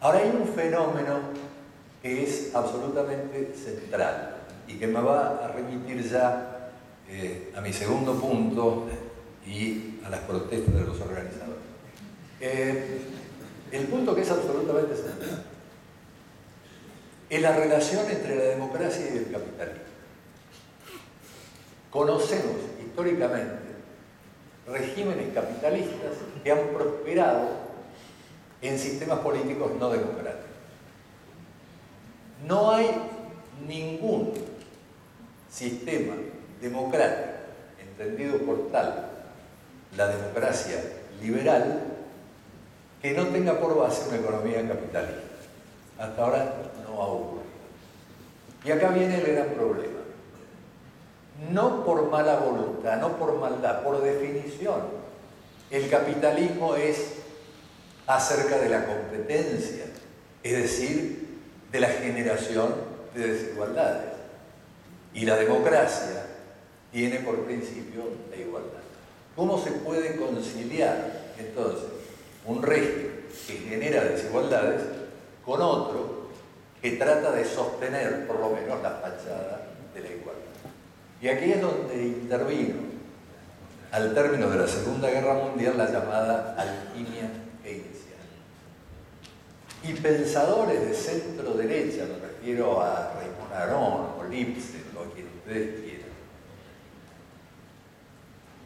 Ahora hay un fenómeno que es absolutamente central y que me va a remitir ya a mi segundo punto y a las protestas de los organizadores. El punto que es absolutamente central es la relación entre la democracia y el capitalismo. Conocemos históricamente regímenes capitalistas que han prosperado en sistemas políticos no democráticos. No hay ningún sistema democrático, entendido por tal la democracia liberal, que no tenga por base una economía capitalista. Hasta ahora no ha ocurrido. Y acá viene el gran problema. No por mala voluntad, no por maldad, por definición, el capitalismo es acerca de la competencia, es decir, de la generación de desigualdades. Y la democracia tiene por principio la igualdad. ¿Cómo se puede conciliar entonces un régimen que genera desigualdades con otro que trata de sostener por lo menos la fachada de la igualdad? Y aquí es donde intervino, al término de la Segunda Guerra Mundial, la llamada alquimia keynesiana. Y pensadores de centro-derecha, me refiero a Raymond Aron o Lipset, o a quien ustedes quieran,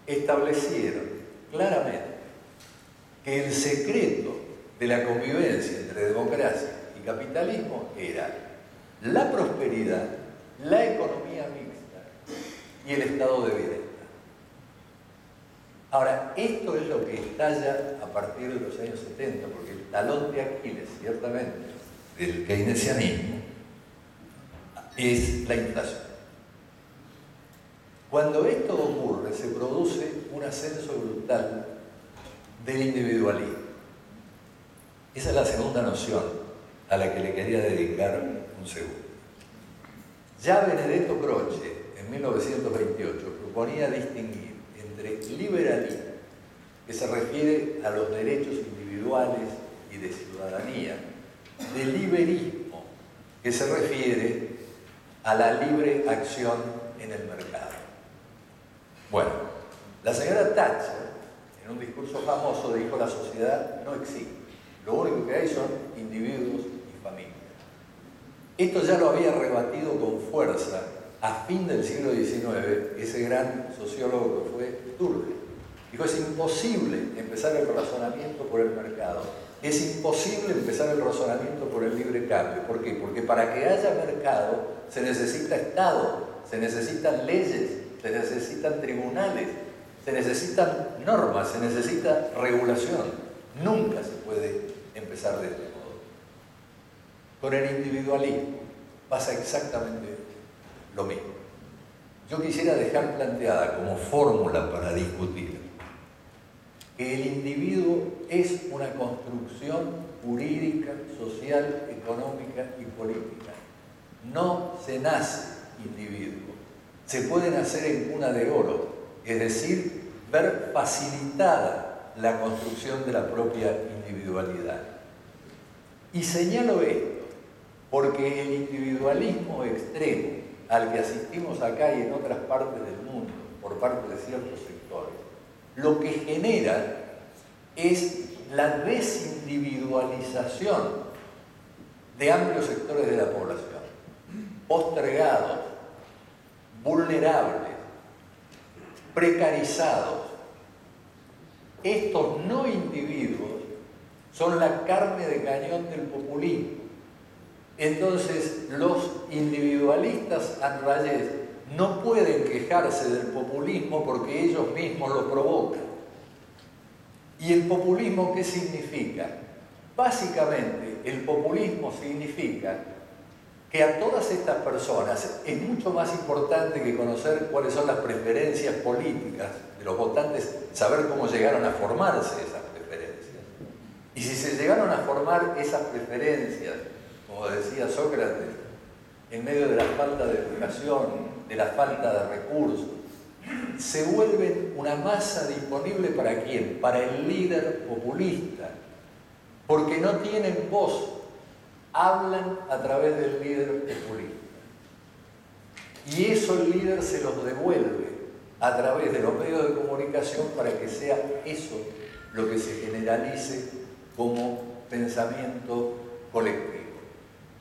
establecieron claramente que el secreto de la convivencia entre democracia y capitalismo era la prosperidad, la economía mixta y el estado de bienestar. Ahora, esto es lo que estalla a partir de los años 70, porque el talón de Aquiles, ciertamente, del keynesianismo es la inflación. Cuando esto ocurre, se produce un ascenso brutal del individualismo. Esa es la segunda noción a la que le quería dedicar un segundo. Ya Benedetto Croce, en 1928, proponía distinguir entre liberalismo, que se refiere a los derechos individuales y de ciudadanía, de liberismo, que se refiere a la libre acción en el mercado. Bueno, la señora Thatcher, en un discurso famoso, dijo: la sociedad no existe, lo único que hay son individuos y familias. Esto ya lo había rebatido con fuerza a fin del siglo XIX ese gran sociólogo que fue Durkheim. Dijo: es imposible empezar el razonamiento por el mercado, es imposible empezar el razonamiento por el libre cambio. ¿Por qué? Porque para que haya mercado se necesita Estado, se necesitan leyes, se necesitan tribunales, se necesitan normas, se necesita regulación. Nunca se puede empezar de este modo. Con el individualismo pasa exactamente lo mismo. Yo quisiera dejar planteada como fórmula para discutir que el individuo es una construcción jurídica, social, económica y política. No se nace individuo. Se puede nacer en cuna de oro, es decir, ver facilitada la construcción de la propia individualidad. Y señalo esto porque el individualismo extremo al que asistimos acá y en otras partes del mundo por parte de ciertos sectores, lo que genera es la desindividualización de amplios sectores de la población, postergados, vulnerables, precarizados. Estos no individuos son la carne de cañón del populismo. Entonces, los individualistas anrayés no pueden quejarse del populismo porque ellos mismos lo provocan. ¿Y el populismo qué significa? Básicamente, el populismo significa que a todas estas personas es mucho más importante que conocer cuáles son las preferencias políticas de los votantes, saber cómo llegaron a formarse esas preferencias. Y si se llegaron a formar esas preferencias, como decía Sócrates, en medio de la falta de educación, de la falta de recursos, se vuelven una masa disponible ¿para quién? Para el líder populista, porque no tienen voz hablan a través del líder populista. Y eso el líder se los devuelve a través de los medios de comunicación para que sea eso lo que se generalice como pensamiento colectivo.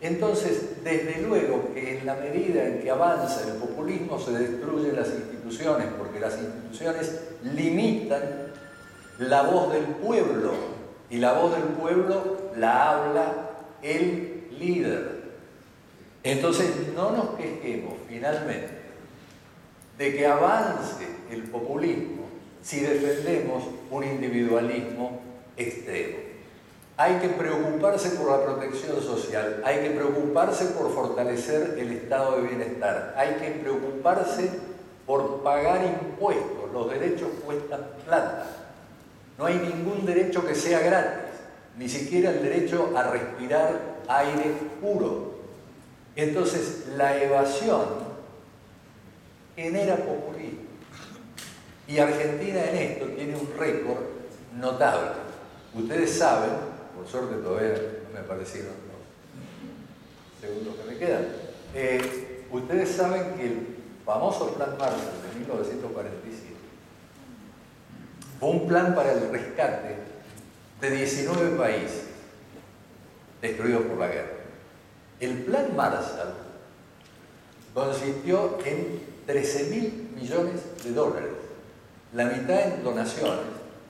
Entonces, desde luego que en la medida en que avanza el populismo se destruyen las instituciones, porque las instituciones limitan la voz del pueblo, y la voz del pueblo la habla el líder. Entonces, no nos quejemos finalmente de que avance el populismo si defendemos un individualismo extremo. Hay que preocuparse por la protección social, hay que preocuparse por fortalecer el estado de bienestar, hay que preocuparse por pagar impuestos. Los derechos cuestan plata. No hay ningún derecho que sea gratis, ni siquiera el derecho a respirar aire puro. Entonces, la evasión genera populismo. Y Argentina en esto tiene un récord notable. Ustedes saben, por suerte todavía no me aparecieron los segundos que me quedan, ustedes saben que el famoso Plan Marshall de 1947 fue un plan para el rescate de 19 países destruidos por la guerra. El Plan Marshall consistió en 13.000 millones de dólares, la mitad en donaciones,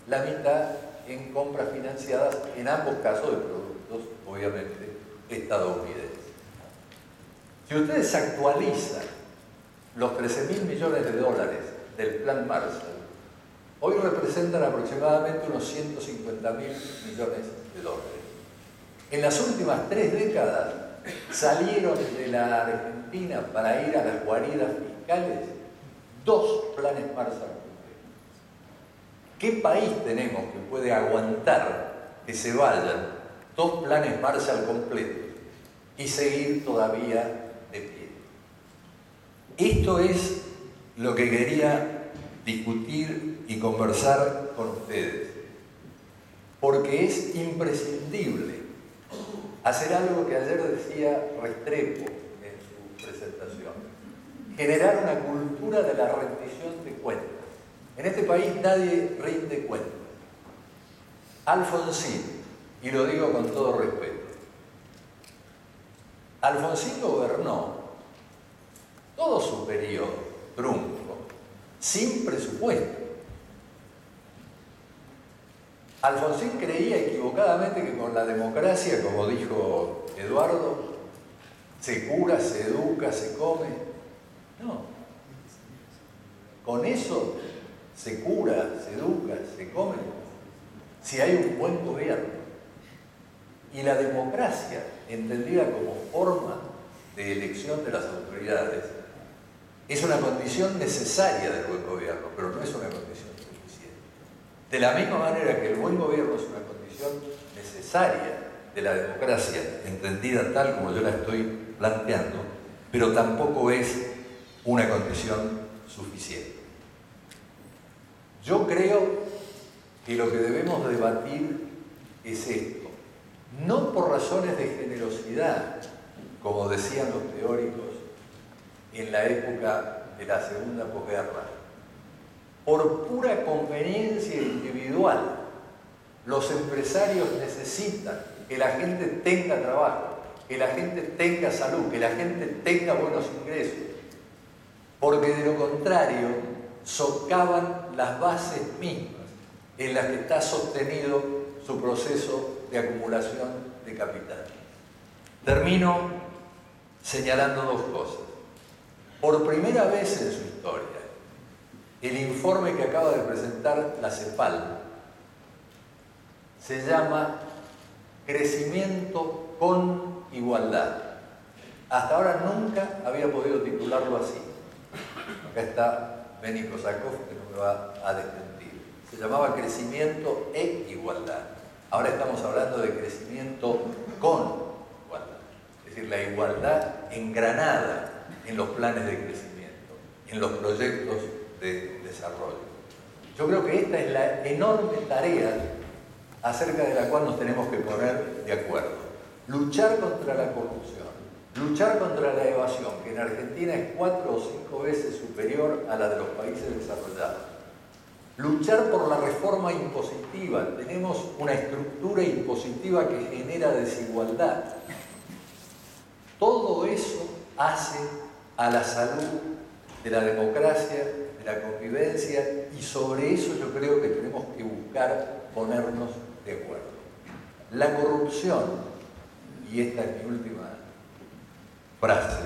la mitad en compras financiadas, en ambos casos de productos, obviamente, estadounidenses. Si ustedes actualizan los 13.000 millones de dólares del Plan Marshall, hoy representan aproximadamente unos 150.000 millones de dólares. En las últimas 3 décadas salieron de la Argentina para ir a las guaridas fiscales 2 planes Marshall. ¿Qué país tenemos que puede aguantar que se vayan 2 planes Marshall completos y seguir todavía de pie? Esto es lo que quería discutir y conversar con ustedes, porque es imprescindible hacer algo que ayer decía Restrepo en su presentación: generar una cultura de la rendición de cuentas. En este país nadie rinde cuentas. Alfonsín, y lo digo con todo respeto, Alfonsín gobernó todo su periodo trunco sin presupuesto. Alfonsín creía equivocadamente que con la democracia, como dijo Eduardo, se cura, se educa, se come. No. Con eso se cura, se educa, se come, si hay un buen gobierno. Y la democracia, entendida como forma de elección de las autoridades, es una condición necesaria del buen gobierno, pero no es una condición suficiente. De la misma manera que el buen gobierno es una condición necesaria de la democracia, entendida tal como yo la estoy planteando, pero tampoco es una condición suficiente. Yo creo que lo que debemos debatir es esto, no por razones de generosidad, como decían los teóricos en la época de la segunda posguerra, por pura conveniencia individual. Los empresarios necesitan que la gente tenga trabajo, que la gente tenga salud, que la gente tenga buenos ingresos, porque de lo contrario socavan las bases mismas en las que está sostenido su proceso de acumulación de capital. Termino señalando 2 cosas. Por primera vez en su historia, el informe que acaba de presentar la CEPAL se llama Crecimiento con Igualdad. Hasta ahora nunca había podido titularlo así. Acá está Beni Kosakov, que no me va a desmentir. Se llamaba Crecimiento e Igualdad. Ahora estamos hablando de crecimiento con igualdad. Es decir, la igualdad engranada en los planes de crecimiento, en los proyectos de desarrollo. Yo creo que esta es la enorme tarea acerca de la cual nos tenemos que poner de acuerdo. luchar contra la corrupción, luchar contra la evasión, que en Argentina es 4 o 5 veces superior a la de los países desarrollados. Luchar por la reforma impositiva. Tenemos una estructura impositiva que genera desigualdad. Todo eso hace a la salud de la democracia, de la convivencia, y sobre eso yo creo que tenemos que buscar ponernos de acuerdo. La corrupción, y esta es mi última frase,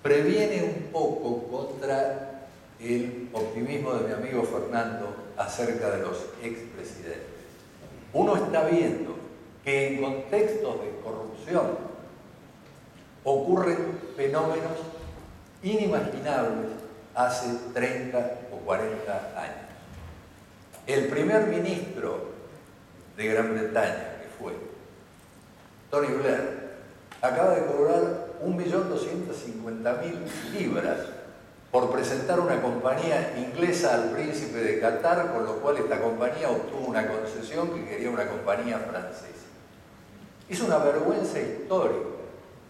previene un poco contra el optimismo de mi amigo Fernando acerca de los expresidentes. Uno está viendo que en contextos de corrupción ocurren fenómenos inimaginables hace 30 o 40 años. El primer ministro de Gran Bretaña, que fue Tony Blair, acaba de cobrar 1.250.000 libras por presentar una compañía inglesa al príncipe de Qatar, con lo cual esta compañía obtuvo una concesión que quería una compañía francesa. Es una vergüenza histórica.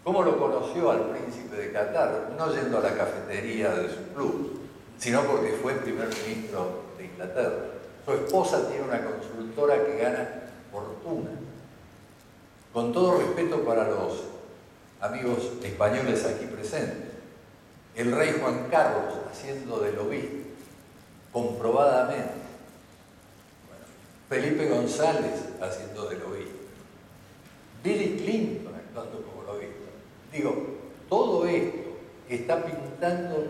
¿Cómo lo conoció al príncipe de Qatar? No yendo a la cafetería de su club, sino porque fue primer ministro de Inglaterra. Su esposa tiene una consultora que gana fortuna. Con todo respeto para los amigos españoles aquí presentes, el rey Juan Carlos haciendo de lobista, comprobadamente. Bueno, Felipe González haciendo de lobista. Billy Clinton actuando como lobista. Digo, todo esto está pintando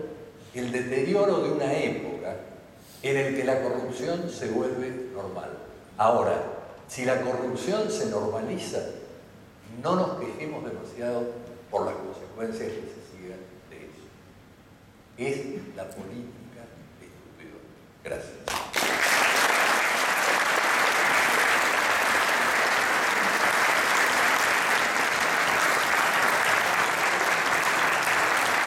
el deterioro de una época en el que la corrupción se vuelve normal. Ahora, si la corrupción se normaliza, no nos quejemos demasiado por las consecuencias que se sigan de eso. Es la política estúpida. Gracias.